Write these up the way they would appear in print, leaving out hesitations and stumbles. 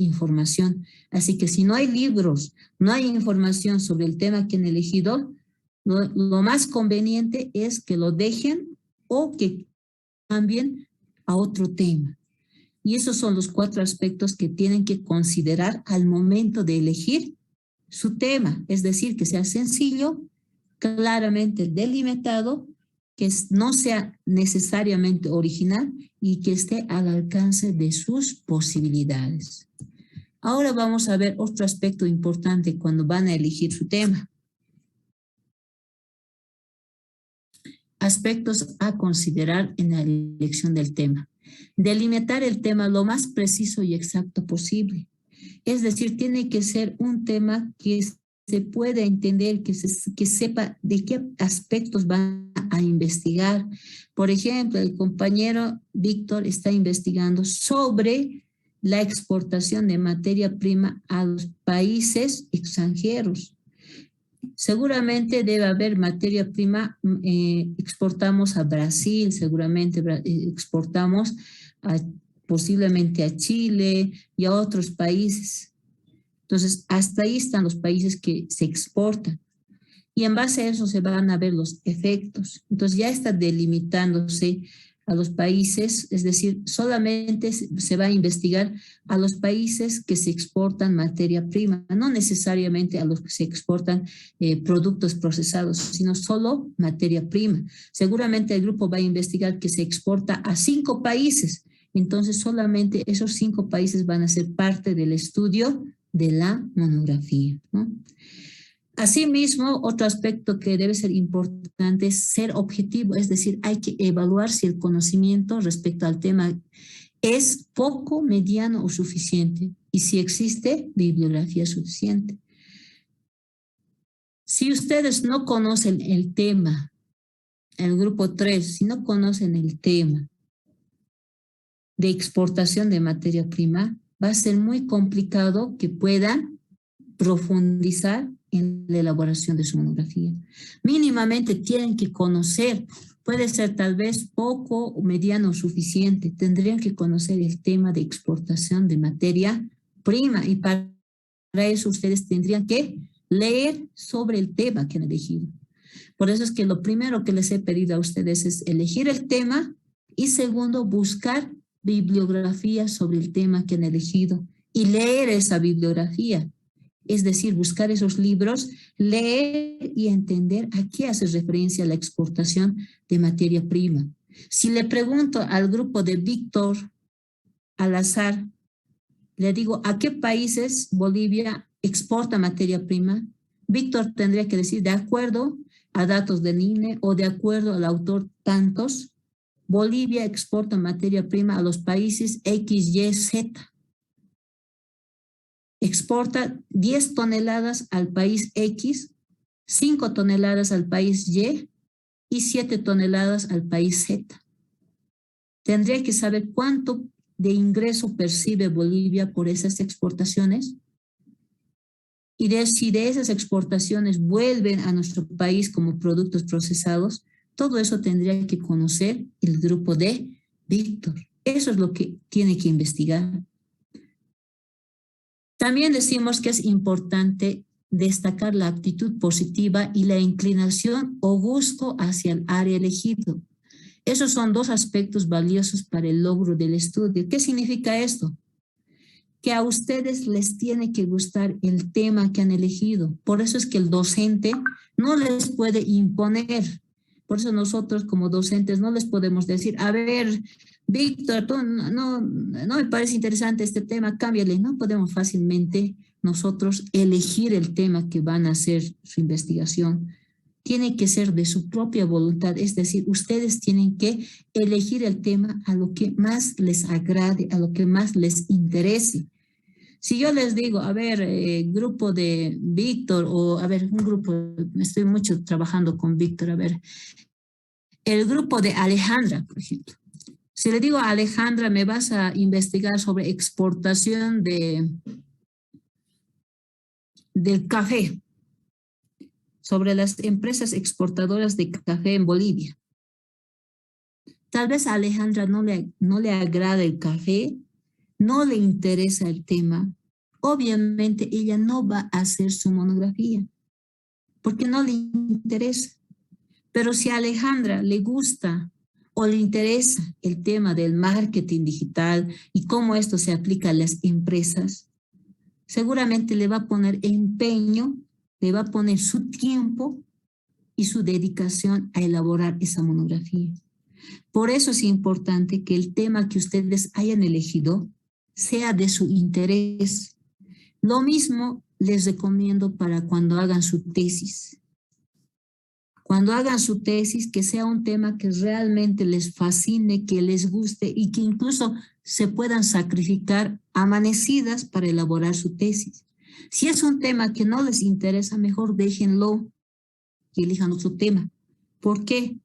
información. Así que si no hay libros, no hay información sobre el tema que han elegido, lo más conveniente es que lo dejen o que cambien a otro tema. Y esos son los 4 aspectos que tienen que considerar al momento de elegir su tema. Es decir, que sea sencillo, claramente delimitado, que no sea necesariamente original y que esté al alcance de sus posibilidades. Ahora vamos a ver otro aspecto importante cuando van a elegir su tema. Aspectos a considerar en la elección del tema. Delimitar el tema lo más preciso y exacto posible. Es decir, tiene que ser un tema que se pueda entender, que sepa de qué aspectos van a investigar. Por ejemplo, el compañero Víctor está investigando sobre la exportación de materia prima a los países extranjeros. Seguramente debe haber materia prima, exportamos a Brasil, seguramente exportamos posiblemente a Chile y a otros países. Entonces, hasta ahí están los países que se exportan. Y en base a eso se van a ver los efectos. Entonces, ya está delimitándose a los países, es decir, solamente se va a investigar a los países que se exportan materia prima, no necesariamente a los que se exportan productos procesados, sino solo materia prima. Seguramente el grupo va a investigar que se exporta a 5 países, entonces solamente esos 5 países van a ser parte del estudio de la monografía, ¿no? Asimismo, otro aspecto que debe ser importante es ser objetivo, es decir, hay que evaluar si el conocimiento respecto al tema es poco, mediano o suficiente y si existe bibliografía suficiente. Si ustedes no conocen el tema, el grupo 3, si no conocen el tema de exportación de materia prima, va a ser muy complicado que puedan profundizar en la elaboración de su monografía. Mínimamente tienen que conocer, puede ser tal vez poco, mediano o suficiente, tendrían que conocer el tema de exportación de materia prima y para eso ustedes tendrían que leer sobre el tema que han elegido. Por eso es que lo primero que les he pedido a ustedes es elegir el tema y segundo, buscar bibliografía sobre el tema que han elegido y leer esa bibliografía. Es decir, buscar esos libros, leer y entender a qué hace referencia la exportación de materia prima. Si le pregunto al grupo de Víctor al azar, le digo, ¿a qué países Bolivia exporta materia prima? Víctor tendría que decir, de acuerdo a datos del INE o de acuerdo al autor tantos, Bolivia exporta materia prima a los países X, Y, Z. Exporta 10 toneladas al país X, 5 toneladas al país Y y 7 toneladas al país Z. Tendría que saber cuánto de ingreso percibe Bolivia por esas exportaciones y si de esas exportaciones vuelven a nuestro país como productos procesados, todo eso tendría que conocer el grupo de Víctor. Eso es lo que tiene que investigar. También decimos que es importante destacar la actitud positiva y la inclinación o gusto hacia el área elegido. Esos son 2 aspectos valiosos para el logro del estudio. ¿Qué significa esto? Que a ustedes les tiene que gustar el tema que han elegido. Por eso es que el docente no les puede imponer. Por eso nosotros como docentes no les podemos decir, a ver, Víctor, tú no me parece interesante este tema, cámbiale. No podemos fácilmente nosotros elegir el tema que van a hacer su investigación. Tiene que ser de su propia voluntad, es decir, ustedes tienen que elegir el tema a lo que más les agrade, a lo que más les interese. Si yo les digo, a ver, grupo de Víctor, o a ver, un grupo, estoy mucho trabajando con Víctor, a ver, el grupo de Alejandra, por ejemplo. Si le digo a Alejandra, me vas a investigar sobre exportación del café, sobre las empresas exportadoras de café en Bolivia. Tal vez a Alejandra no le agrada el café, no le interesa el tema, obviamente ella no va a hacer su monografía, porque no le interesa. Pero si a Alejandra le gusta o le interesa el tema del marketing digital y cómo esto se aplica a las empresas, seguramente le va a poner empeño, le va a poner su tiempo y su dedicación a elaborar esa monografía. Por eso es importante que el tema que ustedes hayan elegido sea de su interés. Lo mismo les recomiendo para cuando hagan su tesis. Cuando hagan su tesis, que sea un tema que realmente les fascine, que les guste y que incluso se puedan sacrificar amanecidas para elaborar su tesis. Si es un tema que no les interesa, mejor déjenlo y elijan otro tema. ¿Por qué?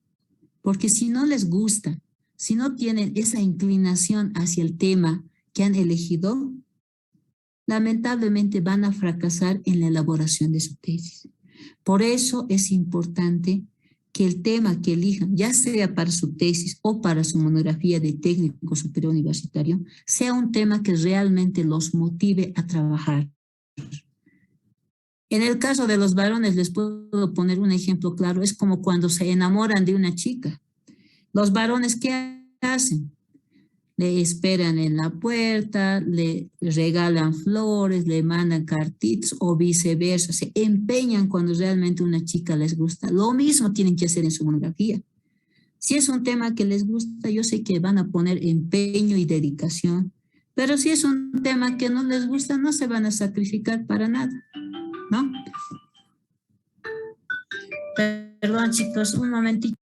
Porque si no les gusta, si no tienen esa inclinación hacia el tema que han elegido, lamentablemente van a fracasar en la elaboración de su tesis. Por eso es importante que el tema que elijan, ya sea para su tesis o para su monografía de técnico superior universitario, sea un tema que realmente los motive a trabajar. En el caso de los varones, les puedo poner un ejemplo claro, es como cuando se enamoran de una chica. Los varones, ¿qué hacen? Le esperan en la puerta, le regalan flores, le mandan cartitas o viceversa. Se empeñan cuando realmente una chica les gusta. Lo mismo tienen que hacer en su monografía. Si es un tema que les gusta, yo sé que van a poner empeño y dedicación. Pero si es un tema que no les gusta, no se van a sacrificar para nada, ¿no? Perdón, chicos, un momentito.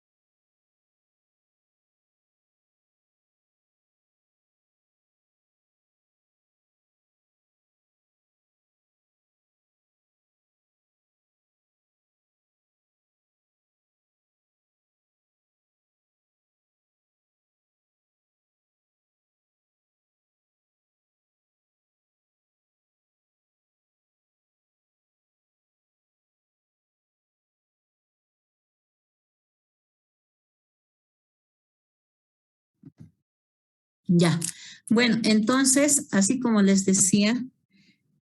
Ya. Bueno, entonces, así como les decía,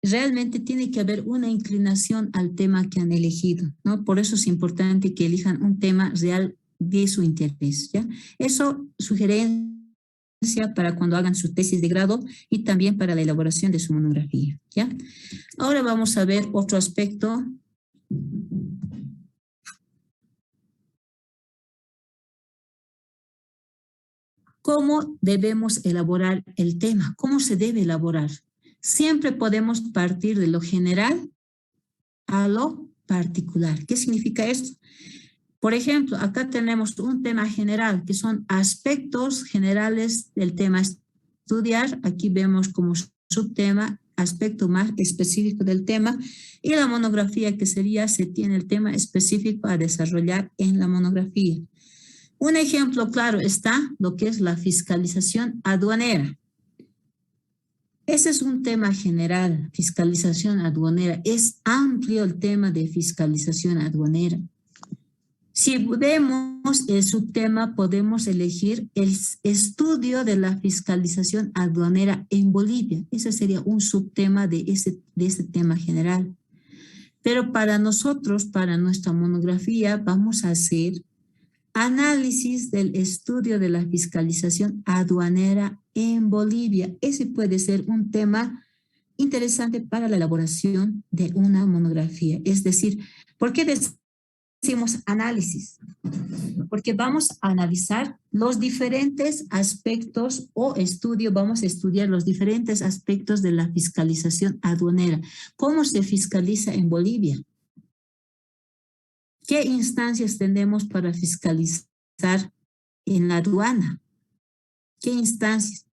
realmente tiene que haber una inclinación al tema que han elegido, ¿no? Por eso es importante que elijan un tema real de su interés, ¿ya? Eso, sugerencia para cuando hagan su tesis de grado y también para la elaboración de su monografía, ¿ya? Ahora vamos a ver otro aspecto. ¿Cómo debemos elaborar el tema? ¿Cómo se debe elaborar? Siempre podemos partir de lo general a lo particular. ¿Qué significa esto? Por ejemplo, acá tenemos un tema general, que son aspectos generales del tema a estudiar. Aquí vemos como subtema, aspecto más específico del tema, y la monografía, que sería, se tiene el tema específico a desarrollar en la monografía. Un ejemplo claro está lo que es la fiscalización aduanera. Ese es un tema general, fiscalización aduanera. Es amplio el tema de fiscalización aduanera. Si vemos el subtema, podemos elegir el estudio de la fiscalización aduanera en Bolivia. Ese sería un subtema de ese tema general. Pero para nosotros, para nuestra monografía, vamos a hacer análisis del estudio de la fiscalización aduanera en Bolivia. Ese puede ser un tema interesante para la elaboración de una monografía. Es decir, ¿por qué decimos análisis? Porque vamos a analizar los diferentes aspectos o vamos a estudiar los diferentes aspectos de la fiscalización aduanera. ¿Cómo se fiscaliza en Bolivia? ¿Qué instancias tenemos para fiscalizar en la aduana? ¿Qué instancias?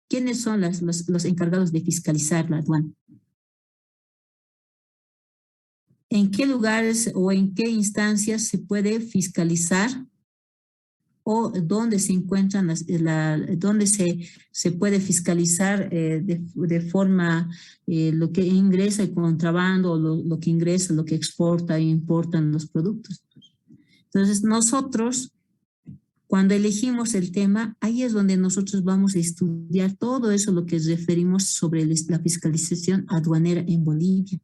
¿Quiénes son los encargados de fiscalizar la aduana? ¿En qué lugares o en qué instancias se puede fiscalizar o dónde se encuentran, dónde se puede fiscalizar de forma lo que ingresa el contrabando, o lo que ingresa, lo que exporta e importan los productos? Entonces, nosotros Cuando elegimos el tema, ahí es donde nosotros vamos a estudiar todo eso, lo que referimos sobre la fiscalización aduanera en Bolivia.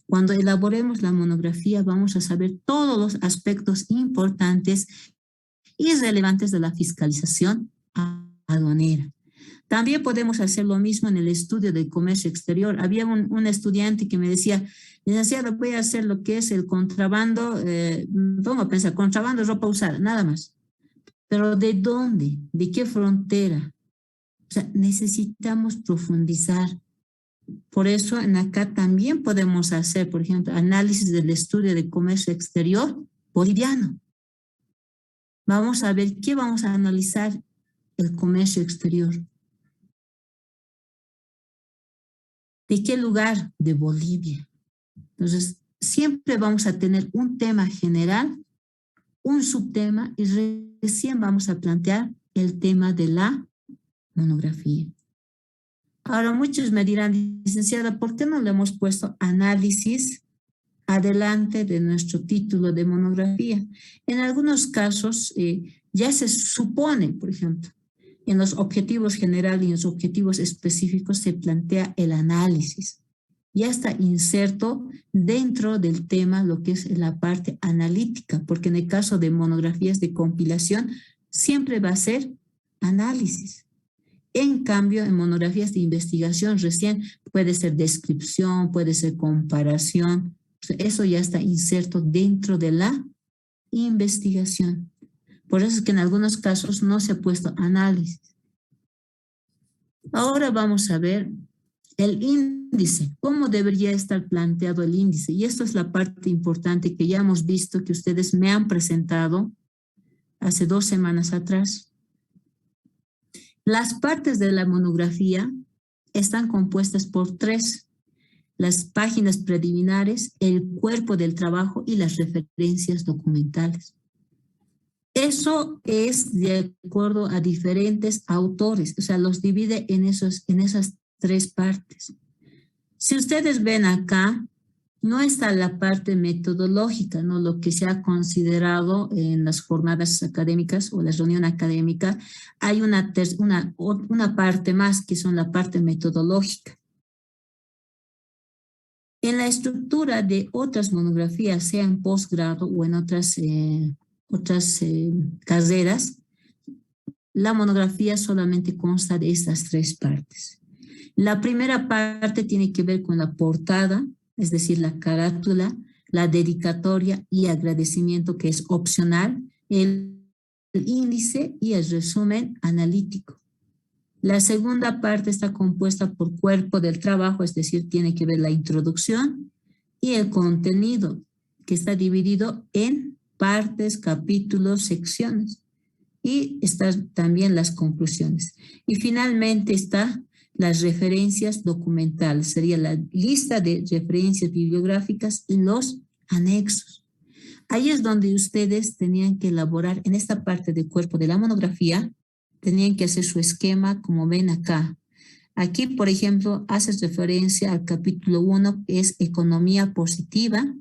Cuando elaboremos la monografía, vamos a saber todos los aspectos importantes y relevantes de la fiscalización aduanera. También podemos hacer lo mismo en el estudio del comercio exterior. Había un estudiante que me decía, licenciado, voy a hacer lo que es el contrabando, pongo a pensar, contrabando de ropa usada, nada más. Pero ¿de dónde? ¿De qué frontera? O sea, necesitamos profundizar. Por eso en acá también podemos hacer, por ejemplo, análisis del estudio de comercio exterior boliviano. Vamos a ver qué vamos a analizar el comercio exterior. ¿De qué lugar? De Bolivia. Entonces, siempre vamos a tener un tema general, un subtema y recién vamos a plantear el tema de la monografía. Ahora muchos me dirán, licenciada, ¿por qué no le hemos puesto análisis adelante de nuestro título de monografía? En algunos casos ya se supone, por ejemplo, en los objetivos generales y en los objetivos específicos se plantea el análisis. Ya está inserto dentro del tema lo que es la parte analítica, porque en el caso de monografías de compilación siempre va a ser análisis. En cambio, en monografías de investigación recién puede ser descripción, puede ser comparación. Eso ya está inserto dentro de la investigación. Por eso es que en algunos casos no se ha puesto análisis. Ahora vamos a ver el índice. ¿Cómo debería estar planteado el índice? Y esto es la parte importante que ya hemos visto que ustedes me han presentado hace 2 semanas atrás. Las partes de la monografía están compuestas por 3. Las páginas preliminares, el cuerpo del trabajo y las referencias documentales. Eso es de acuerdo a diferentes autores, o sea, los divide en esas 3 partes. Si ustedes ven acá, no está la parte metodológica, ¿no? Lo que se ha considerado en las jornadas académicas o la reunión académica, hay una parte más que son la parte metodológica. En la estructura de otras monografías, sea en posgrado o en otras carreras, la monografía solamente consta de estas 3 partes. La primera parte tiene que ver con la portada, es decir, la carátula, la dedicatoria y agradecimiento, que es opcional, el índice y el resumen analítico. La segunda parte está compuesta por cuerpo del trabajo, es decir, tiene que ver la introducción y el contenido, que está dividido en partes, capítulos, secciones. Y están también las conclusiones. Y finalmente está las referencias documentales, sería la lista de referencias bibliográficas y los anexos. Ahí es donde ustedes tenían que elaborar, en esta parte del cuerpo de la monografía, tenían que hacer su esquema como ven acá. Aquí, por ejemplo, hace referencia al capítulo 1, que es economía positiva.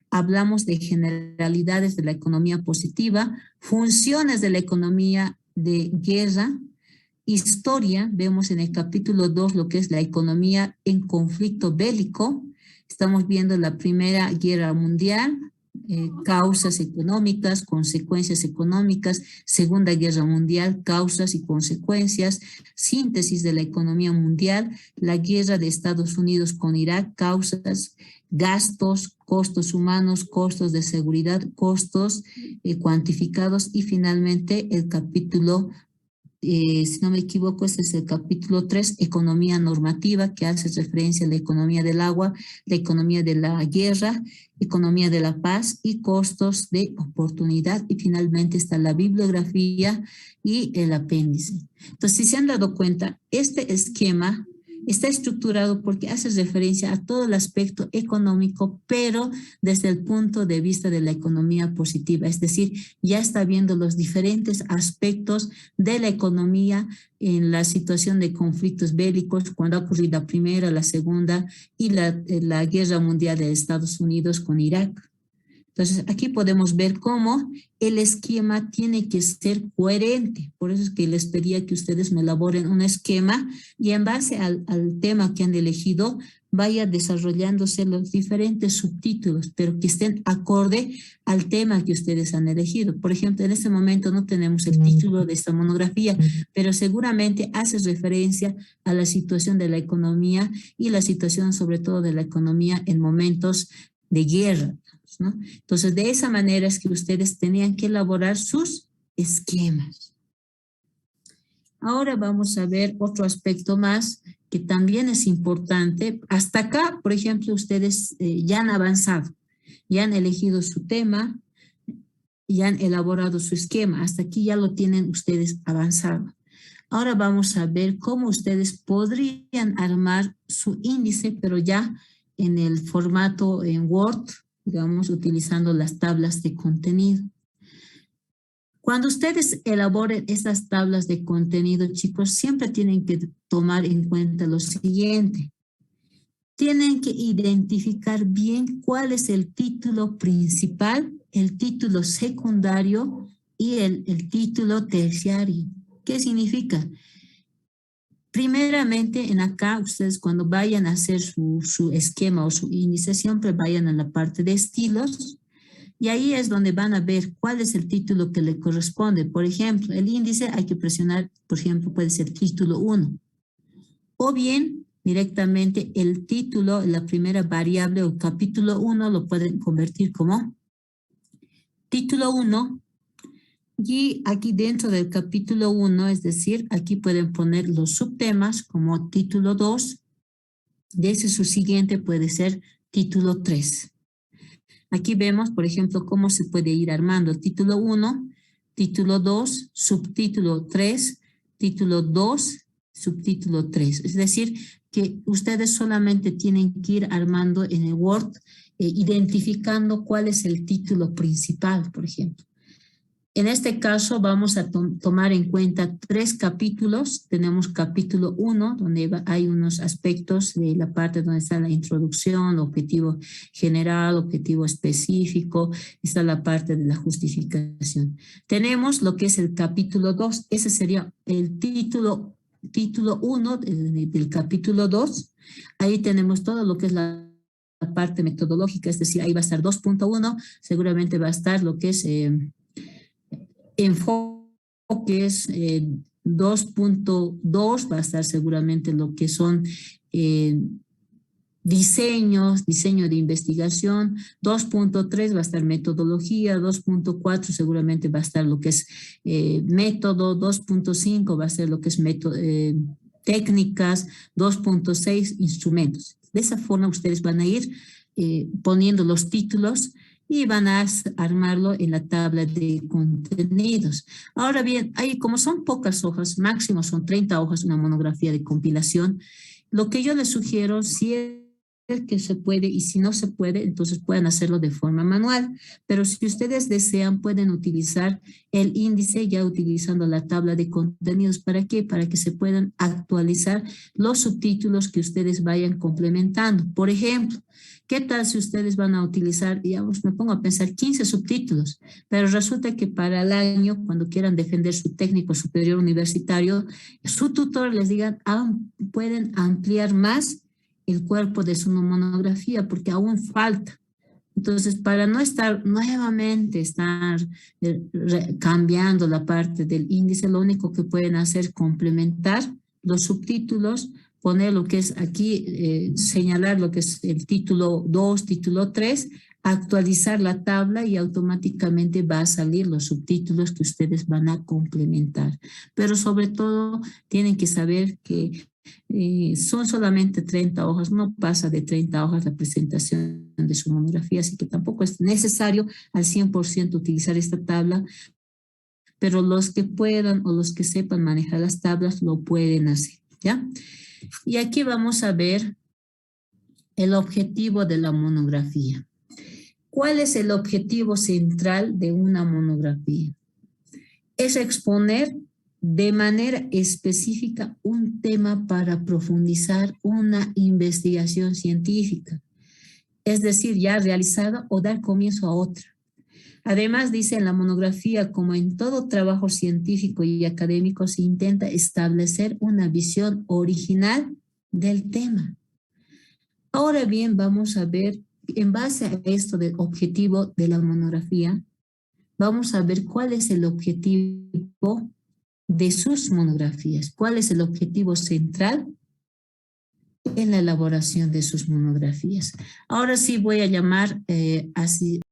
Hablamos de generalidades de la economía positiva, funciones de la economía de guerra, historia, vemos en el capítulo 2 lo que es la economía en conflicto bélico. Estamos viendo la Primera Guerra Mundial, causas económicas, consecuencias económicas, Segunda Guerra Mundial, causas y consecuencias, síntesis de la economía mundial, la guerra de Estados Unidos con Irak, causas, gastos, costos humanos, costos de seguridad, costos cuantificados y finalmente el capítulo, si no me equivoco, este es el capítulo 3, economía normativa, que hace referencia a la economía del agua, la economía de la guerra, economía de la paz y costos de oportunidad. Y finalmente está la bibliografía y el apéndice. Entonces, si se han dado cuenta, este esquema está estructurado porque hace referencia a todo el aspecto económico, pero desde el punto de vista de la economía positiva. Es decir, ya está viendo los diferentes aspectos de la economía en la situación de conflictos bélicos, cuando ha ocurrido la Primera, la Segunda y la Guerra Mundial de Estados Unidos con Irak. Entonces, aquí podemos ver cómo el esquema tiene que ser coherente. Por eso es que les pedía que ustedes me elaboren un esquema y en base al tema que han elegido, vaya desarrollándose los diferentes subtítulos, pero que estén acorde al tema que ustedes han elegido. Por ejemplo, en este momento no tenemos el título de esta monografía, pero seguramente hace referencia a la situación de la economía y la situación sobre todo de la economía en momentos de guerra, ¿no? Entonces, de esa manera es que ustedes tenían que elaborar sus esquemas. Ahora vamos a ver otro aspecto más que también es importante. Hasta acá, por ejemplo, ustedes ya han avanzado, ya han elegido su tema, ya han elaborado su esquema. Hasta aquí ya lo tienen ustedes avanzado. Ahora vamos a ver cómo ustedes podrían armar su índice, pero ya en el formato en Word, digamos, utilizando las tablas de contenido. Cuando ustedes elaboren estas tablas de contenido, chicos, siempre tienen que tomar en cuenta lo siguiente. Tienen que identificar bien cuál es el título principal, el título secundario y el título terciario. ¿Qué significa? Primeramente, en acá, ustedes cuando vayan a hacer su esquema o su índice, siempre vayan a la parte de estilos y ahí es donde van a ver cuál es el título que le corresponde. Por ejemplo, el índice hay que presionar, por ejemplo, puede ser título 1 o bien directamente el título, la primera variable o capítulo 1 lo pueden convertir como título 1. Y aquí dentro del capítulo 1, es decir, aquí pueden poner los subtemas como título 2. De ese su siguiente puede ser título 3. Aquí vemos, por ejemplo, cómo se puede ir armando el título 1, título 2, subtítulo 3, título 2, subtítulo 3. Es decir, que ustedes solamente tienen que ir armando en el Word, identificando cuál es el título principal, por ejemplo. En este caso vamos a tomar en cuenta 3 capítulos. Tenemos capítulo 1, donde hay unos aspectos de la parte donde está la introducción, objetivo general, objetivo específico, está la parte de la justificación. Tenemos lo que es el capítulo 2, ese sería el título 1 del capítulo 2. Ahí tenemos todo lo que es la parte metodológica, es decir, ahí va a estar 2.1, seguramente va a estar lo que es enfoques 2.2, va a estar seguramente lo que son diseño de investigación, 2.3 va a estar metodología, 2.4 seguramente va a estar lo que es método, 2.5 va a ser lo que es técnicas, 2.6 instrumentos. De esa forma ustedes van a ir poniendo los títulos y van a armarlo en la tabla de contenidos. Ahora bien, como son pocas hojas, máximo son 30 hojas, una monografía de compilación, lo que yo les sugiero, si es que se puede y si no se puede, entonces pueden hacerlo de forma manual, pero si ustedes desean pueden utilizar el índice ya utilizando la tabla de contenidos. ¿Para qué? Para que se puedan actualizar los subtítulos que ustedes vayan complementando. Por ejemplo, ¿qué tal si ustedes van a utilizar, digamos, me pongo a pensar 15 subtítulos, pero resulta que para el año, cuando quieran defender su técnico superior universitario, su tutor les diga, pueden ampliar más el cuerpo de su monografía porque aún falta? Entonces, para no estar nuevamente cambiando la parte del índice, lo único que pueden hacer es complementar los subtítulos, poner lo que es aquí, señalar lo que es el título 2, título 3, actualizar la tabla y automáticamente va a salir los subtítulos que ustedes van a complementar. Pero sobre todo tienen que saber que son solamente 30 hojas, no pasa de 30 hojas la presentación de su monografía, así que tampoco es necesario al 100% utilizar esta tabla, pero los que puedan o los que sepan manejar las tablas lo pueden hacer, ¿ya? Y aquí vamos a ver el objetivo de la monografía. ¿Cuál es el objetivo central de una monografía? Es exponer de manera específica un tema para profundizar una investigación científica. es decir, ya realizada o dar comienzo a otra. Además, dice en la monografía, como en todo trabajo científico y académico, se intenta establecer una visión original del tema. Ahora bien, vamos a ver, en base a esto del objetivo de la monografía, vamos a ver cuál es el objetivo de sus monografías, cuál es el objetivo central en la elaboración de sus monografías. Ahora sí voy a llamar así